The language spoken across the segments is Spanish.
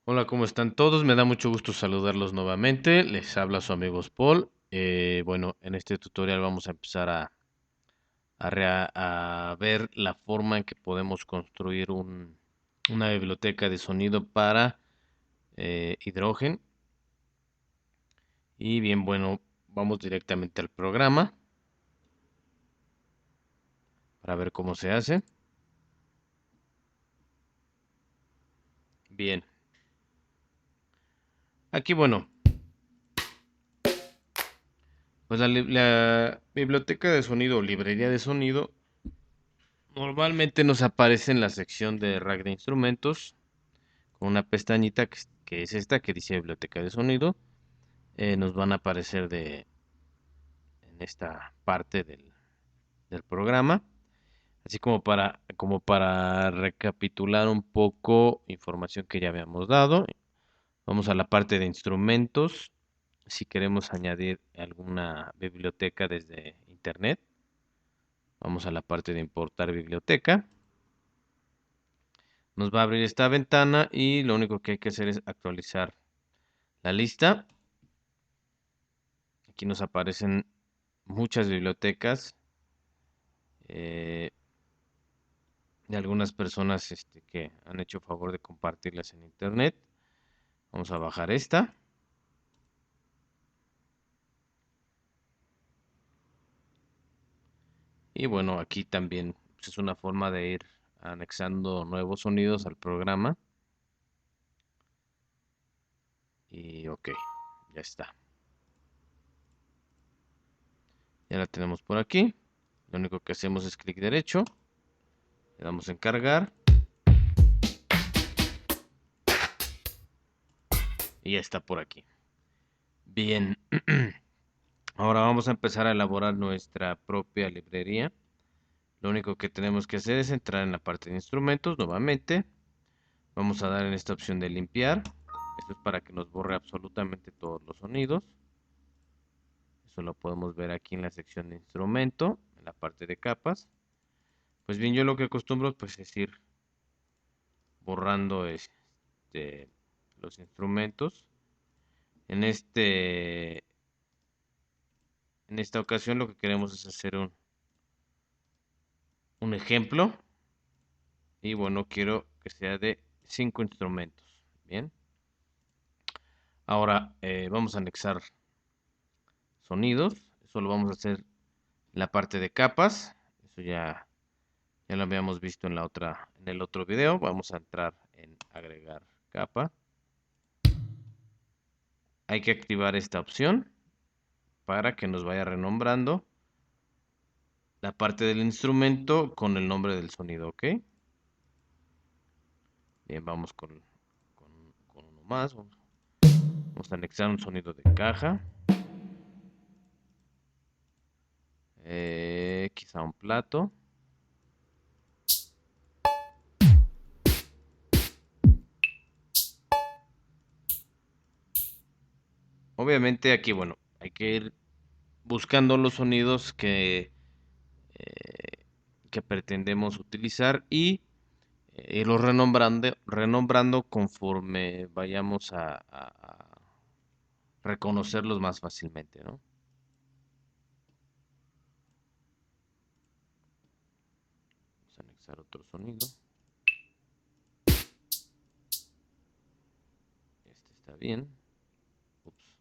Hola, ¿cómo están todos? Me da mucho gusto saludarlos nuevamente. Les habla su amigo Paul. Bueno, en este tutorial vamos a empezar a ver la forma en que podemos construir una biblioteca de sonido para hidrógeno. Y bien, bueno, vamos directamente al programa para ver cómo se hace. Bien, aquí bueno, pues la biblioteca de sonido o librería de sonido normalmente nos aparece en la sección de rack de instrumentos con una pestañita que es esta que dice biblioteca de sonido. Nos van a aparecer en esta parte del programa. Así como para recapitular un poco información que ya habíamos dado. Vamos a la parte de instrumentos. Si queremos añadir alguna biblioteca desde internet, vamos a la parte de importar biblioteca. Nos va a abrir esta ventana y lo único que hay que hacer es actualizar la lista. Aquí nos aparecen muchas bibliotecas eh, de algunas personas que han hecho favor de compartirlas en internet. Vamos a bajar esta. Y bueno, aquí también pues, es una forma de ir anexando nuevos sonidos al programa. Y ok, ya está. Ya la tenemos por aquí. Lo único que hacemos es clic derecho. Le damos en cargar. Y ya está por aquí. Bien. Ahora vamos a empezar a elaborar nuestra propia librería. Lo único que tenemos que hacer es entrar en la parte de instrumentos nuevamente. Vamos a dar en esta opción de limpiar. Esto es para que nos borre absolutamente todos los sonidos. Eso lo podemos ver aquí en la sección de instrumento, en la parte de capas. Pues bien, yo lo que acostumbro pues es ir borrando los instrumentos. En en esta ocasión lo que queremos es hacer un ejemplo. Y bueno, quiero que sea de 5 instrumentos. Bien. Ahora vamos a anexar sonidos. Eso lo vamos a hacer en la parte de capas. Eso ya lo habíamos visto en el otro video. Vamos a entrar en agregar capa. Hay que activar esta opción para que nos vaya renombrando la parte del instrumento con el nombre del sonido, ¿ok? Bien, vamos con uno más. Vamos a anexar un sonido de caja. Quizá un plato. Obviamente aquí, bueno, hay que ir buscando los sonidos eh, que pretendemos utilizar y irlos renombrando conforme vayamos a reconocerlos más fácilmente, ¿no? Vamos a anexar otro sonido. Este está bien. Ups.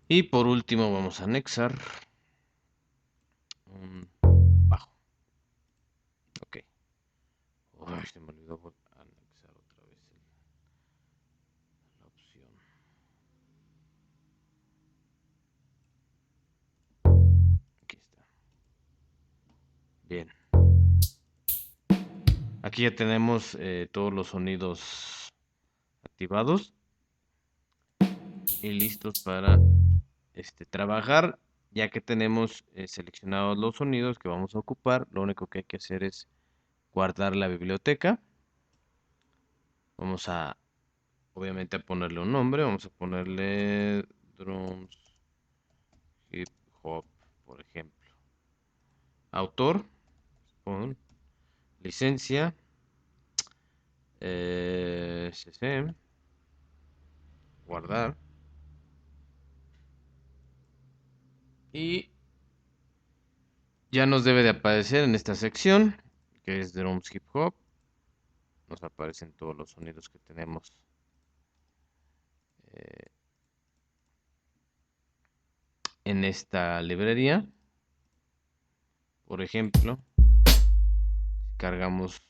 Y por último vamos a anexar un bajo. Ok. Uy, se me olvidó anexar otra vez la opción. Aquí está. Bien. Aquí ya tenemos todos los sonidos activados y listos para trabajar. Ya que tenemos seleccionados los sonidos que vamos a ocupar, lo único que hay que hacer es guardar la biblioteca. Vamos a, obviamente, a ponerle un nombre. Vamos a ponerle drums autor, pon licencia, CC, guardar, y ya nos debe de aparecer en esta sección, que es Drums Hip Hop. Nos aparecen todos los sonidos que tenemos eh, en esta librería. Por ejemplo, cargamos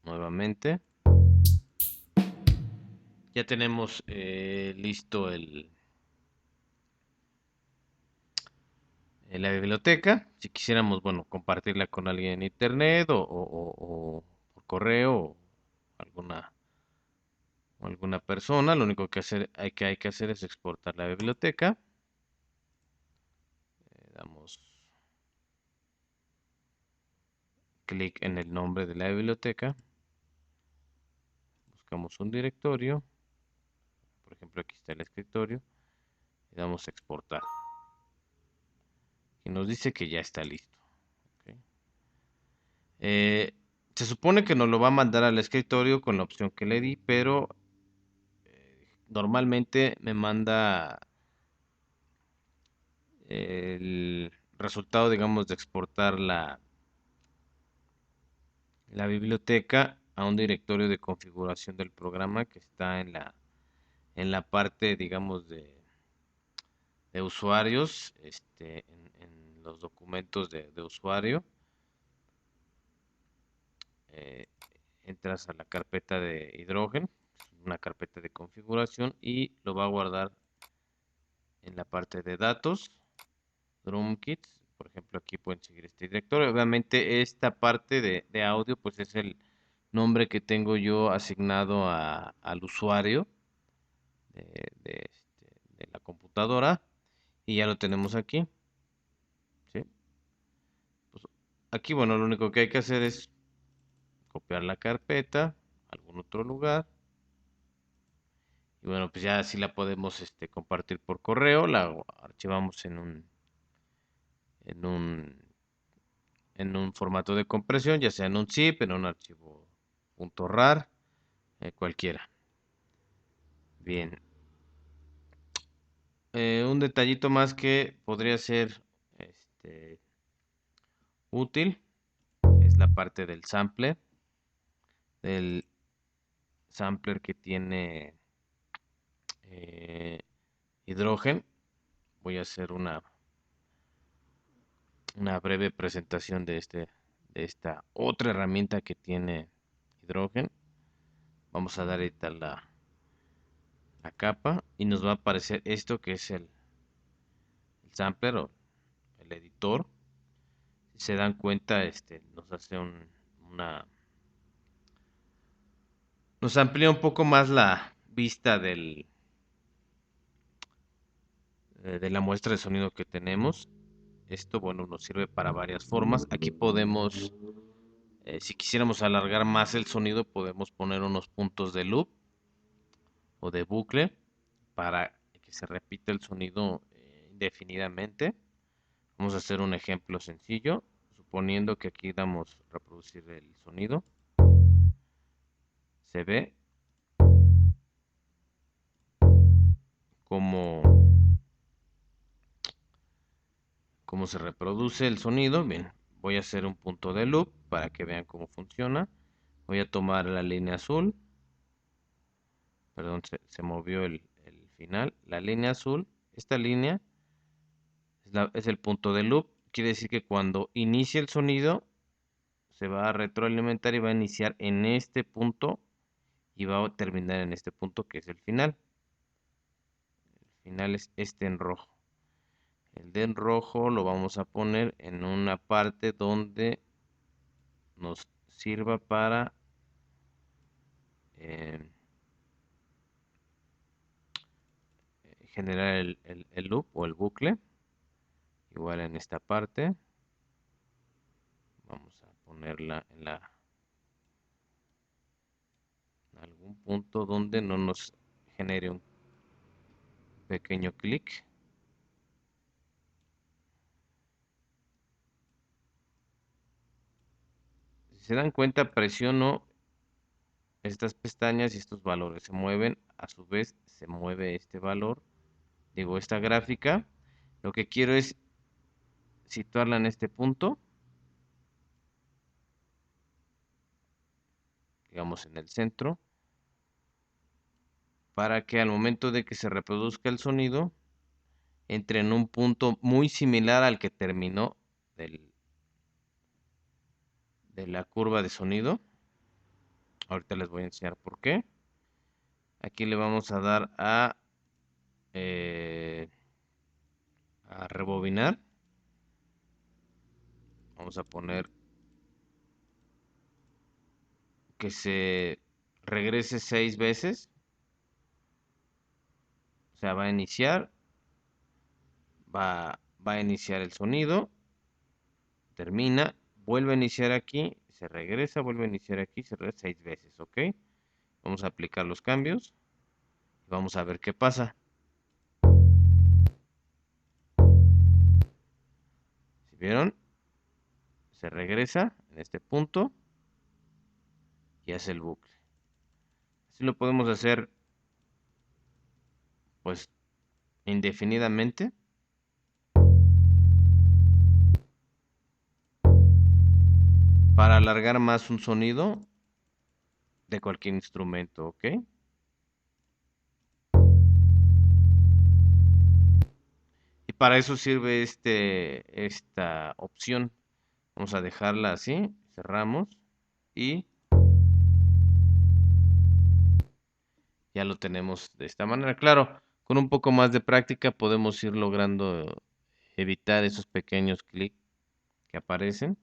nuevamente. Ya tenemos listo la biblioteca. Si quisiéramos, bueno, compartirla con alguien en internet o por correo o alguna, alguna persona, lo único que hay que hacer es exportar la biblioteca. Damos clic en el nombre de la biblioteca. Buscamos un directorio. Por ejemplo, aquí está el escritorio. Y damos a exportar. Y nos dice que ya está listo. ¿Ok? Eh, Se supone que nos lo va a mandar al escritorio con la opción que le di, pero normalmente me manda el resultado, digamos, de exportar la biblioteca a un directorio de configuración del programa que está en la parte, digamos, de usuarios, en los documentos de usuario. eh, Entras a la carpeta de hidrógeno, una carpeta de configuración, y lo va a guardar en la parte de datos, Drum Kits. Por ejemplo, aquí pueden seguir este directorio. Obviamente esta parte de audio pues es el nombre que tengo yo asignado al usuario de, de la computadora, y ya lo tenemos aquí, ¿sí? Pues aquí, bueno, lo único que hay que hacer es copiar la carpeta a algún otro lugar. Y bueno, pues ya así la podemos compartir por correo, la archivamos en un, en un formato de compresión, ya sea en un zip, en un archivo .rar, cualquiera. Bien, un detallito más que podría ser este, útil es la parte del sampler que tiene hidrógeno. Voy a hacer una breve presentación de esta otra herramienta que tiene hidrógeno. Vamos a dar ahorita la capa y nos va a aparecer esto que es el sampler o el editor. Si se dan cuenta, nos hace una, nos amplía un poco más la vista de la muestra de sonido que tenemos. Esto, bueno, nos sirve para varias formas. Aquí podemos, si quisiéramos alargar más el sonido, podemos poner unos puntos de loop o de bucle para que se repita el sonido indefinidamente. Vamos a hacer un ejemplo sencillo, suponiendo que aquí damos reproducir el sonido. Se ve cómo, cómo se reproduce el sonido. Bien, voy a hacer un punto de loop para que vean cómo funciona. Voy a tomar la línea azul. Perdón, se movió el final. La línea azul, esta línea es el punto de loop. Quiere decir que cuando inicie el sonido se va a retroalimentar y va a iniciar en este punto y va a terminar en este punto que es el final. El final es este en rojo. El de en rojo lo vamos a poner en una parte donde nos sirva para eh, generar el loop o el bucle. Igual en esta parte. Vamos a ponerla en algún punto donde no nos genere un pequeño clic. se dan cuenta, presiono estas pestañas y estos valores se mueven. A su vez, se mueve este valor, digo, esta gráfica. Lo que quiero es situarla en este punto, digamos en el centro, para que al momento de que se reproduzca el sonido, entre en un punto muy similar al que terminó de la curva de sonido. Ahorita les voy a enseñar por qué. Aquí le vamos a dar eh, a rebobinar. Vamos a poner que se regrese 6 veces. O sea, va a iniciar, va a iniciar el sonido, termina, vuelve a iniciar aquí, se regresa, vuelve a iniciar aquí, se regresa 6 veces, ¿ok? Vamos a aplicar los cambios y vamos a ver qué pasa. ¿Sí vieron? Se regresa en este punto y hace el bucle. Así lo podemos hacer, pues, indefinidamente. Para alargar más un sonido de cualquier instrumento, ¿ok? Y para eso sirve esta opción. Vamos a dejarla así, cerramos y ya lo tenemos de esta manera. Claro, con un poco más de práctica podemos ir logrando evitar esos pequeños clics que aparecen.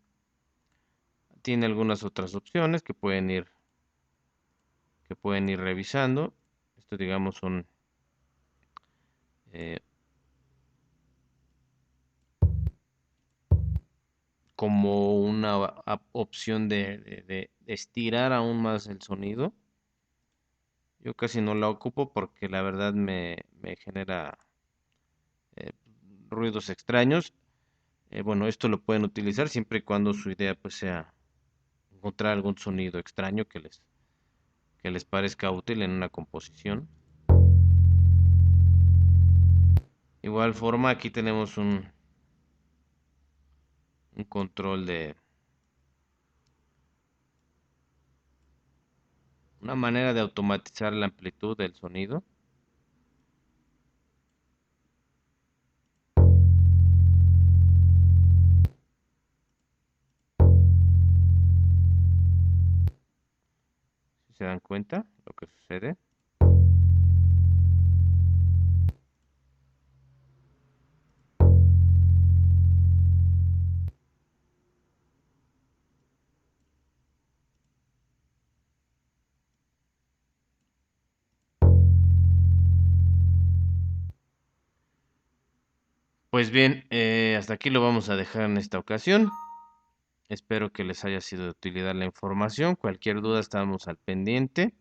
Tiene algunas otras opciones que pueden ir revisando. Esto, digamos, son eh, como una opción de estirar aún más el sonido. Yo casi no la ocupo porque la verdad me genera eh, ruidos extraños. Bueno, esto lo pueden utilizar siempre y cuando su idea pues sea encontrar algún sonido extraño que les parezca útil en una composición. Igual forma, aquí tenemos un control de una manera de automatizar la amplitud del sonido. Si se dan cuenta lo que sucede. Pues bien, hasta aquí lo vamos a dejar en esta ocasión. Espero que les haya sido de utilidad la información. Cualquier duda estamos al pendiente.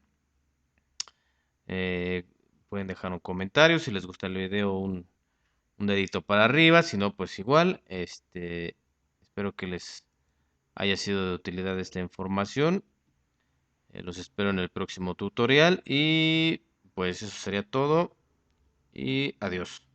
Eh, Pueden dejar un comentario. Si les gusta el video, un dedito para arriba. Si no, pues igual. Espero que les haya sido de utilidad esta información. Los espero en el próximo tutorial. Y pues eso sería todo. Y adiós.